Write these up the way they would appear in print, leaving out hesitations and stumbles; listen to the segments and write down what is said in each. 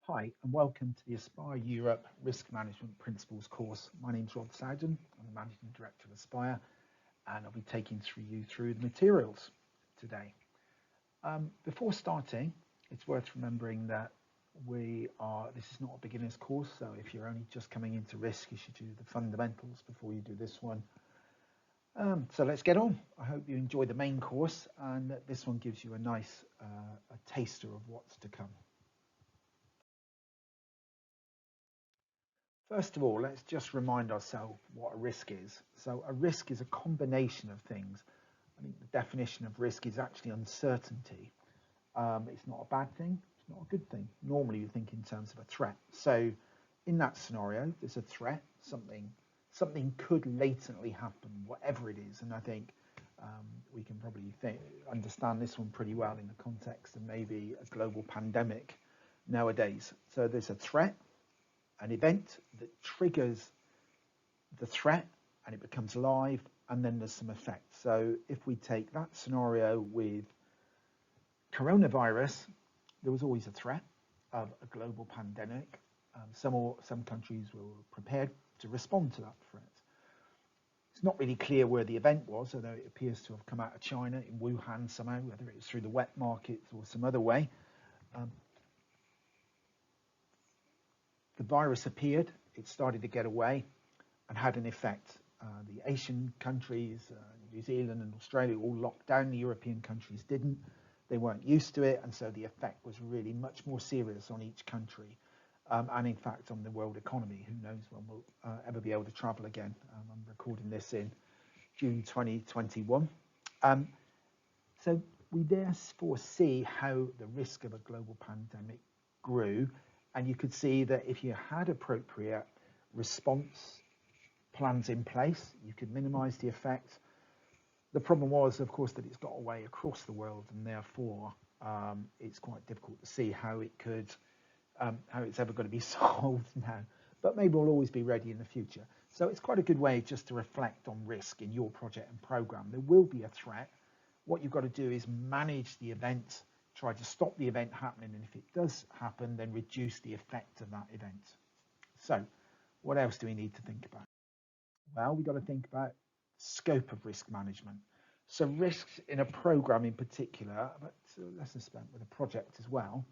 Hi, and welcome to the Aspire Europe Risk Management Principles course. My name's Rod Sowden. I'm the Managing Director of Aspire, and I'll be taking you through the materials today. Before starting, it's worth remembering that this is not a beginner's course, so if you're only just coming into risk, you should do the fundamentals before you do this one. So let's get on. I hope you enjoy the main course and that this one gives you a nice a taster of what's to come. First of all, let's just remind ourselves what a risk is. So a risk is a combination of things. I think the definition of risk is actually uncertainty. It's not a bad thing, it's not a good thing. Normally you think in terms of a threat. So in that scenario, there's a threat, something could latently happen, whatever it is. And I think we can probably understand this one pretty well in the context of maybe a global pandemic nowadays. So there's a threat, an event that triggers the threat and it becomes live, and then there's some effect. So if we take that scenario with coronavirus, there was always a threat of a global pandemic. Some countries were prepared to respond to that threat. It's not really clear where the event was, although it appears to have come out of China in Wuhan somehow, whether it was through the wet markets or some other way. The virus appeared, it started to get away and had an effect. The Asian countries, New Zealand and Australia all locked down, the European countries didn't. They weren't used to it, and so the effect was really much more serious on each country, and in fact on the world economy. Who knows when we'll ever be able to travel again. I'm recording this in June 2021. So we therefore see how the risk of a global pandemic grew, and you could see that if you had appropriate response plans in place, you could minimize the effect. The problem was, of course, that it's got away across the world, and therefore it's quite difficult to see how it's ever going to be solved now. But maybe we'll always be ready in the future. So it's quite a good way just to reflect on risk in your project and program. There will be a threat. What you've got to do is manage the event, try to stop the event happening, and if it does happen, then reduce the effect of that event. So what else do we need to think about? Well, we've got to think about scope of risk management. So risks in a program in particular, but lessons spent with a project as well,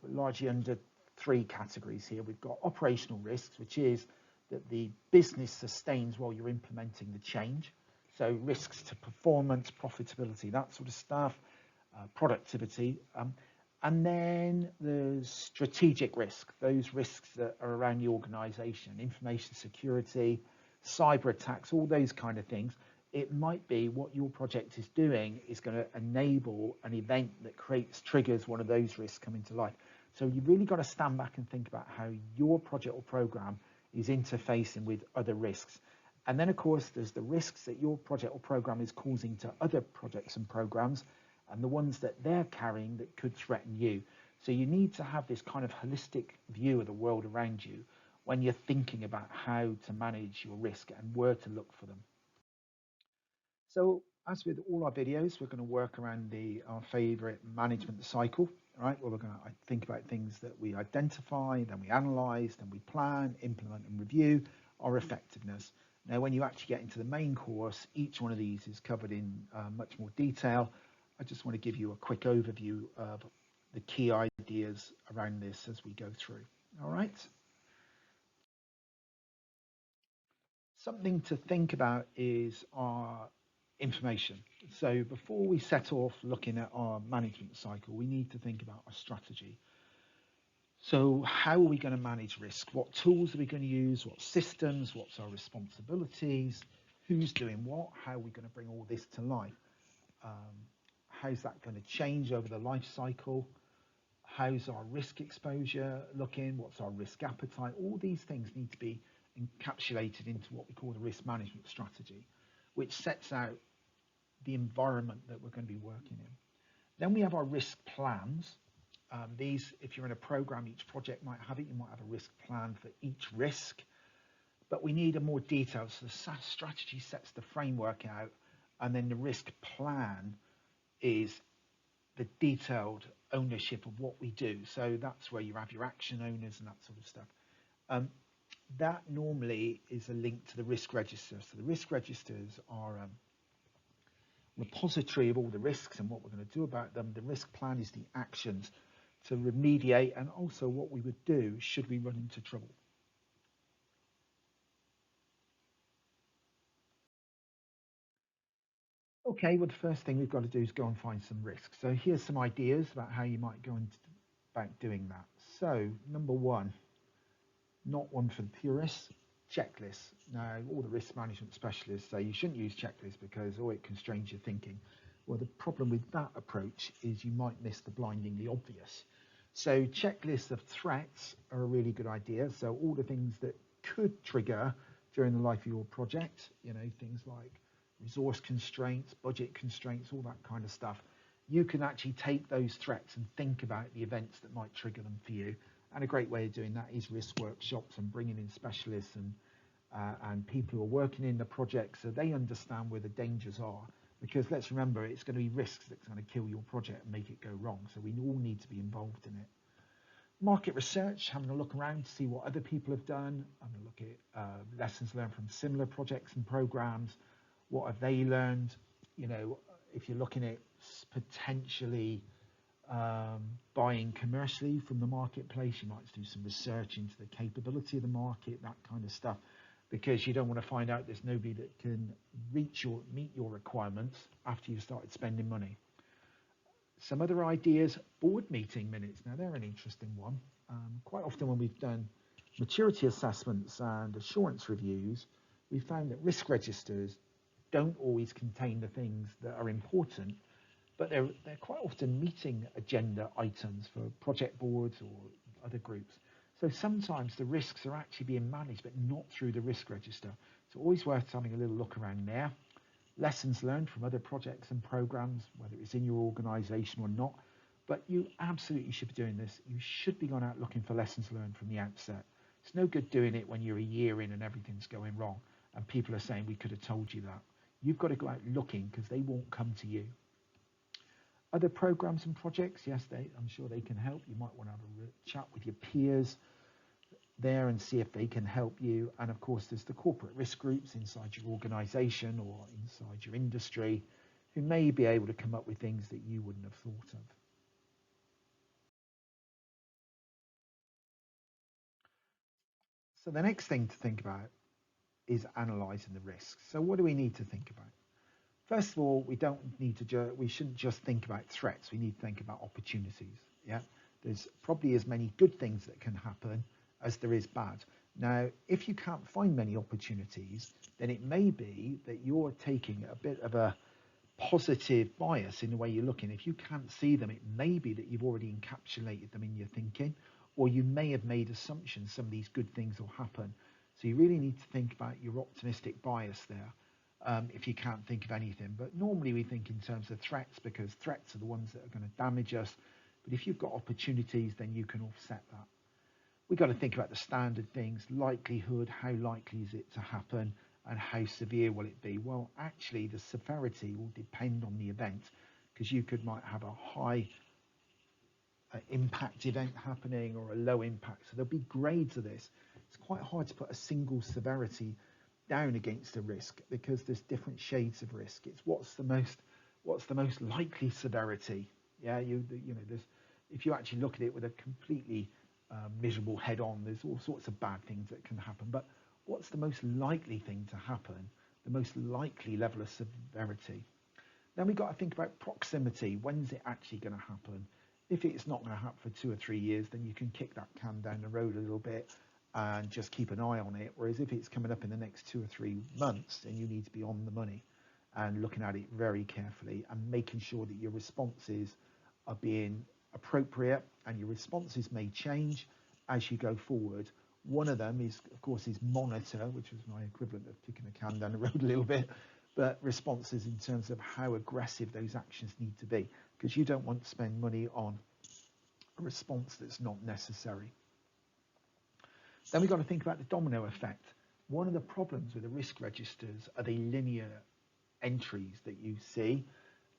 largely under three categories here. We've got operational risks, which is that the business sustains while you're implementing the change. So risks to performance, profitability, that sort of stuff, productivity. And then there's strategic risk, those risks that are around the organization, information security, cyber attacks, all those kind of things. It might be what your project is doing is going to enable an event that triggers one of those risks coming to life. So you've really got to stand back and think about how your project or program is interfacing with other risks. And then, of course, there's the risks that your project or program is causing to other projects and programs, and the ones that they're carrying that could threaten you. So you need to have this kind of holistic view of the world around you when you're thinking about how to manage your risk and where to look for them. So as with all our videos, we're going to work around our favorite management cycle, right? Where we're going to think about things that we identify, then we analyze, then we plan, implement and review our effectiveness. Now, when you actually get into the main course, each one of these is covered in much more detail. I just want to give you a quick overview of the key ideas around this as we go through. All right. Something to think about is our information. So before we set off looking at our management cycle, we need to think about our strategy. So how are we going to manage risk? What tools are we going to use? What systems? What's our responsibilities? Who's doing what? How are we going to bring all this to life? How's that going to change over the life cycle? How's our risk exposure looking? What's our risk appetite? All these things need to be encapsulated into what we call the risk management strategy, which sets out the environment that we're going to be working in. Then we have our risk plans. These, if you're in a program, each project might have it. You might have a risk plan for each risk, but we need a more detailed. So the strategy sets the framework out, and then the risk plan is the detailed ownership of what we do. So that's where you have your action owners and that sort of stuff. That normally is a link to the risk register. So the risk registers are a repository of all the risks and what we're going to do about them. The risk plan is the actions to remediate and also what we would do should we run into trouble. Okay, well, the first thing we've got to do is go and find some risks. So here's some ideas about how you might go about doing that. So number one, not one for the purists, checklists. Now, all the risk management specialists say you shouldn't use checklists because, it constrains your thinking. Well, the problem with that approach is you might miss the blindingly obvious. So checklists of threats are a really good idea. So all the things that could trigger during the life of your project, things like resource constraints, budget constraints, all that kind of stuff. You can actually take those threats and think about the events that might trigger them for you. And a great way of doing that is risk workshops and bringing in specialists and people who are working in the project so they understand where the dangers are. Because let's remember, it's going to be risks that's going to kill your project and make it go wrong. So we all need to be involved in it. Market research, having a look around to see what other people have done. I'm going to look at lessons learned from similar projects and programs. What have they learned? If you're looking at potentially buying commercially from the marketplace, you might do some research into the capability of the market, that kind of stuff, because you don't want to find out there's nobody that can meet your requirements after you've started spending money. Some other ideas, board meeting minutes. Now they're an interesting one. Quite often when we've done maturity assessments and assurance reviews, we found that risk registers don't always contain the things that are important, but they're quite often meeting agenda items for project boards or other groups. So sometimes the risks are actually being managed, but not through the risk register. So always worth having a little look around there. Lessons learned from other projects and programs, whether it's in your organization or not. But you absolutely should be doing this. You should be going out looking for lessons learned from the outset. It's no good doing it when you're a year in and everything's going wrong and people are saying, we could have told you that. You've got to go out looking because they won't come to you. Other programs and projects, yes, I'm sure they can help. You might want to have a chat with your peers there and see if they can help you. And of course, there's the corporate risk groups inside your organization or inside your industry who may be able to come up with things that you wouldn't have thought of. So the next thing to think about is analyzing the risks. So what do we need to think about? First of all, we shouldn't just think about threats. We need to think about opportunities. Yeah, there's probably as many good things that can happen as there is bad. Now, if you can't find many opportunities, then it may be that you're taking a bit of a positive bias in the way you're looking. If you can't see them, it may be that you've already encapsulated them in your thinking, or you may have made assumptions some of these good things will happen. So you really need to think about your optimistic bias there. If you can't think of anything. But normally we think in terms of threats because threats are the ones that are going to damage us. But if you've got opportunities, then you can offset that. We've got to think about the standard things, likelihood, how likely is it to happen, and how severe will it be? Well, actually, the severity will depend on the event because might have a high impact event happening or a low impact. So there'll be grades of this. It's quite hard to put a single severity down against a risk because there's different shades of risk. It's what's the most likely severity. Yeah, there's, if you actually look at it with a completely miserable head on, there's all sorts of bad things that can happen. But what's the most likely thing to happen? The most likely level of severity. Then we've got to think about proximity. When's it actually going to happen? If it's not going to happen for 2 or 3 years, then you can kick that can down the road a little bit and just keep an eye on it. Whereas if it's coming up in the next 2 or 3 months, then you need to be on the money and looking at it very carefully and making sure that your responses are being appropriate, and your responses may change as you go forward. One of them is, of course, is monitor, which was my equivalent of kicking a can down the road a little bit, but responses in terms of how aggressive those actions need to be, because you don't want to spend money on a response that's not necessary. Then we've got to think about the domino effect. One of the problems with the risk registers are the linear entries that you see.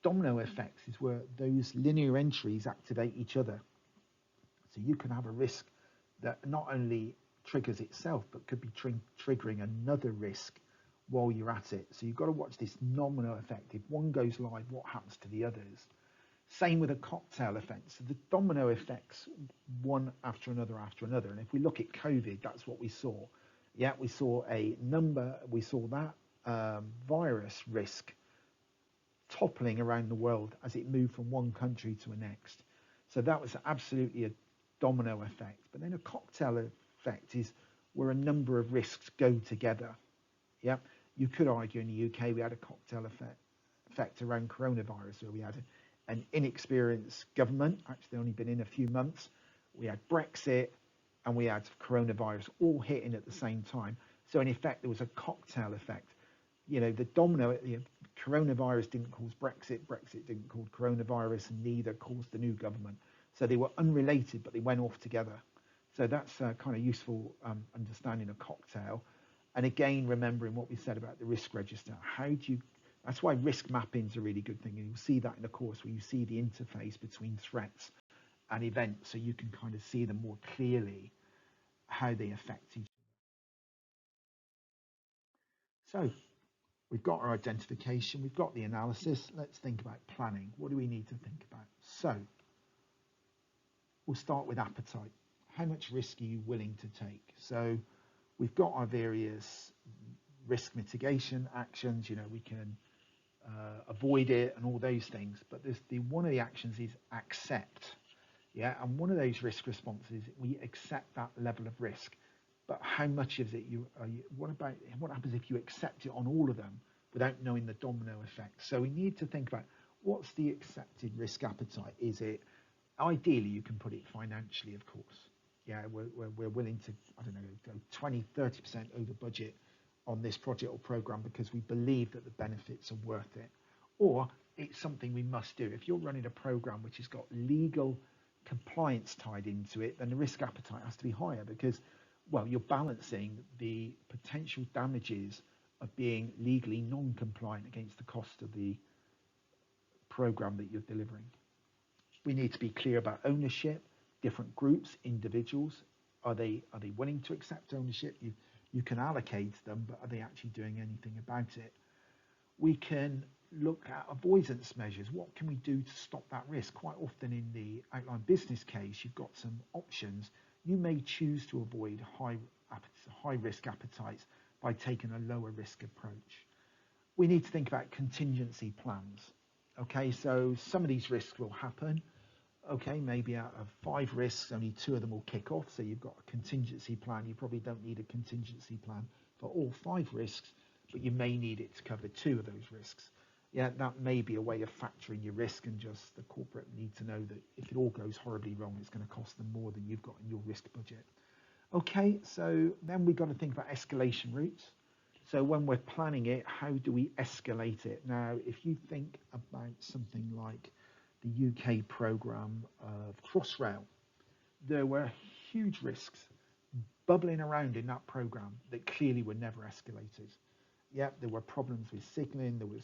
Domino effects is where those linear entries activate each other. So you can have a risk that not only triggers itself, but could be triggering another risk while you're at it. So you've got to watch this domino effect. If one goes live, what happens to the others? Same with a cocktail effect. So the domino effects one after another after another. And if we look at COVID, that's what we saw. Yeah, we saw we saw that virus risk toppling around the world as it moved from one country to the next. So that was absolutely a domino effect. But then a cocktail effect is where a number of risks go together. Yeah, you could argue in the UK we had a cocktail effect around coronavirus, where we had an inexperienced government, actually only been in a few months. We had Brexit and we had coronavirus all hitting at the same time. So in effect, there was a cocktail effect. You know, the coronavirus didn't cause Brexit, Brexit didn't cause coronavirus, and neither caused the new government. So they were unrelated, but they went off together. So that's kind of useful understanding a cocktail. And again, remembering what we said about the risk register. That's why risk mapping is a really good thing. And you'll see that in the course, where you see the interface between threats and events, so you can kind of see them more clearly, how they affect each other. So we've got our identification, we've got the analysis. Let's think about planning. What do we need to think about? So we'll start with appetite. How much risk are you willing to take? So we've got our various risk mitigation actions. You know, we can avoid it and all those things. But one of the actions is accept. Yeah, and one of those risk responses, we accept that level of risk. But how much of it what happens if you accept it on all of them without knowing the domino effect? So we need to think about, what's the accepted risk appetite? Is it, ideally you can put it financially, of course. Yeah, we're willing to, I don't know, go 20, 30% over budget on this project or program because we believe that the benefits are worth it. Or it's something we must do. If you're running a program which has got legal compliance tied into it, then the risk appetite has to be higher because, well, you're balancing the potential damages of being legally non-compliant against the cost of the program that you're delivering. We need to be clear about ownership, different groups, individuals. Are they willing to accept ownership? You can allocate them, but are they actually doing anything about it? We can look at avoidance measures. What can we do to stop that risk? Quite often in the outline business case, you've got some options. You may choose to avoid high risk appetites by taking a lower risk approach. We need to think about contingency plans. Okay, so some of these risks will happen. Okay, maybe out of 5 risks, only 2 of them will kick off. So you've got a contingency plan. You probably don't need a contingency plan for all 5 risks, but you may need it to cover 2 of those risks. Yeah, that may be a way of factoring your risk, and just the corporate need to know that if it all goes horribly wrong, it's going to cost them more than you've got in your risk budget. Okay, so then we've got to think about escalation routes. So when we're planning it, how do we escalate it? Now, if you think about something like the UK programme of Crossrail, there were huge risks bubbling around in that programme that clearly were never escalated. Yeah, there were problems with signalling, there was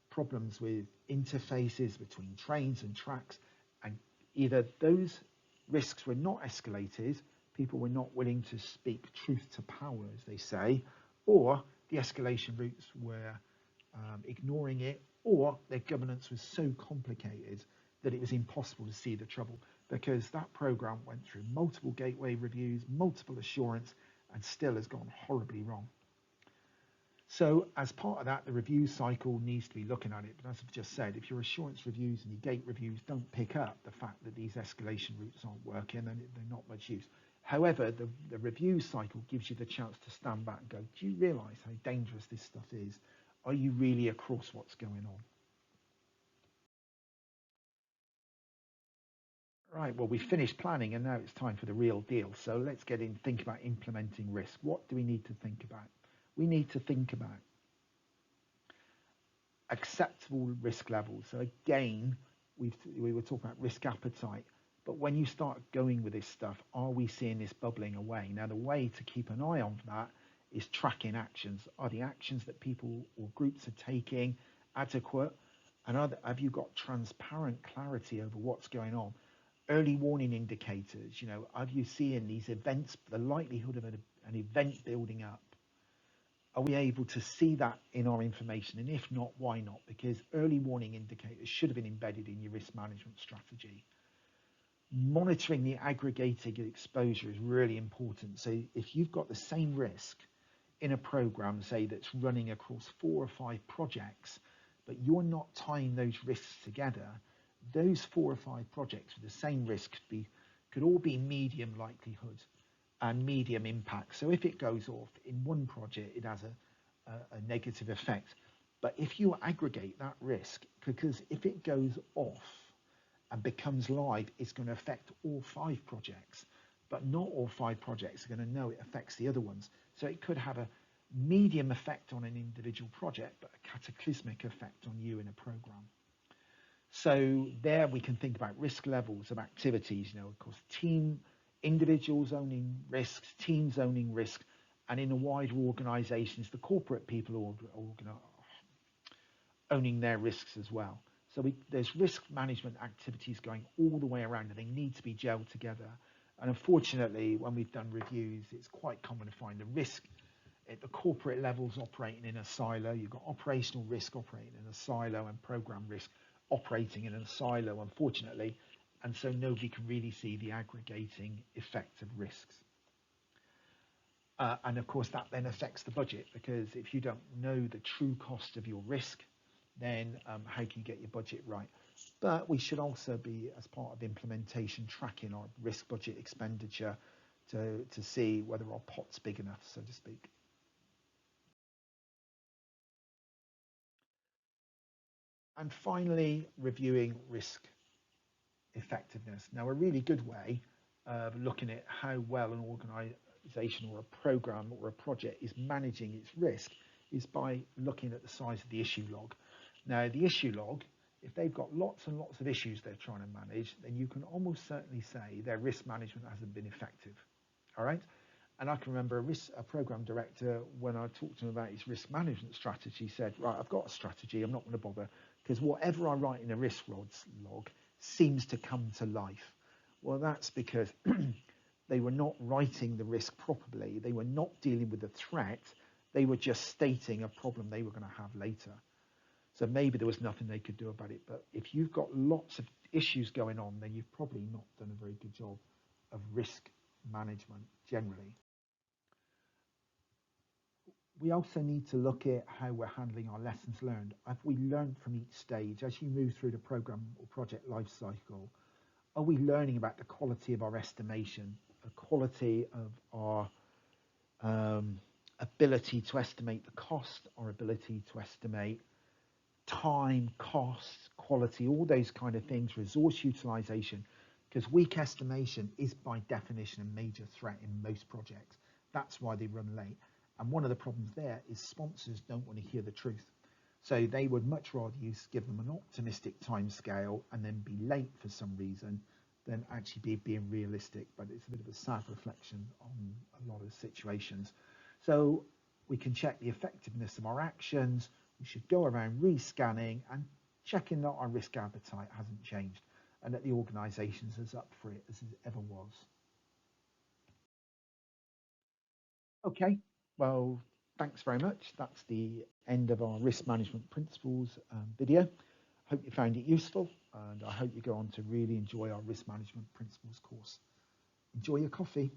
problems with interfaces between trains and tracks, and either those risks were not escalated, people were not willing to speak truth to power, as they say, or the escalation routes were ignoring it, or their governance was so complicated that it was impossible to see the trouble, because that program went through multiple gateway reviews, multiple assurance, and still has gone horribly wrong. So as part of that, the review cycle needs to be looking at it. But as I've just said, if your assurance reviews and your gate reviews don't pick up the fact that these escalation routes aren't working, then they're not much use. However, the review cycle gives you the chance to stand back and go, do you realise how dangerous this stuff is? Are you really across what's going on? Right, well, we finished planning and now it's time for the real deal. So let's get in, think about implementing risk. What do we need to think about? We need to think about acceptable risk levels. So again, we were talking about risk appetite, but when you start going with this stuff, are we seeing this bubbling away? Now, the way to keep an eye on that is tracking actions. Are the actions that people or groups are taking adequate? And have you got transparent clarity over what's going on? Early warning indicators, are you seeing these events, the likelihood of an event building up? Are we able to see that in our information? And if not, why not? Because early warning indicators should have been embedded in your risk management strategy. Monitoring the aggregated exposure is really important. So if you've got the same risk in a program, say that's running across 4 or 5 projects, but you're not tying those risks together, those 4 or 5 projects with the same risk could all be medium likelihood and medium impact. So if it goes off in one project, it has a negative effect. But if you aggregate that risk, because if it goes off and becomes live, it's going to affect all 5 projects, but not all 5 projects are going to know it affects the other ones. So it could have a medium effect on an individual project, but a cataclysmic effect on you in a program. So there we can think about risk levels of activities, of course, individuals owning risks, teams owning risks, and in a wider organizations, the corporate people owning their risks as well. So there's risk management activities going all the way around, and they need to be gelled together. And unfortunately, when we've done reviews, it's quite common to find the risk at the corporate levels operating in a silo. You've got operational risk operating in a silo and program risk operating in a silo, unfortunately. And so nobody can really see the aggregating effect of risks. And of course, that then affects the budget, because if you don't know the true cost of your risk, then how can you get your budget right? But we should also be, as part of implementation, tracking our risk budget expenditure to see whether our pot's big enough, so to speak. And finally, reviewing risk effectiveness. Now, a really good way of looking at how well an organization or a program or a project is managing its risk is by looking at the size of the issue log. Now, the issue log, if they've got lots and lots of issues they're trying to manage, then you can almost certainly say their risk management hasn't been effective. All right. And I can remember a program director, when I talked to him about his risk management strategy, said, right, I've got a strategy, I'm not going to bother, because whatever I write in a risk log seems to come to life. Well, that's because they were not writing the risk properly. They were not dealing with the threat. They were just stating a problem they were going to have later. So maybe there was nothing they could do about it. But if you've got lots of issues going on, then you've probably not done a very good job of risk management generally. We also need to look at how we're handling our lessons learned. Have we learned from each stage? As you move through the program or project life cycle, are we learning about the quality of our estimation, the quality of our ability to estimate the cost, our ability to estimate time, costs, quality, all those kind of things, resource utilization, because weak estimation is by definition a major threat in most projects. That's why they run late. And one of the problems there is sponsors don't want to hear the truth. So they would much rather you give them an optimistic time scale and then be late for some reason than actually being realistic. But it's a bit of a sad reflection on a lot of situations. So we can check the effectiveness of our actions. We should go around rescanning and checking that our risk appetite hasn't changed and that the organisation's as up for it as it ever was. Okay, well, thanks very much. That's the end of our risk management principles video. Hope you found it useful, and I hope you go on to really enjoy our risk management principles course. Enjoy your coffee.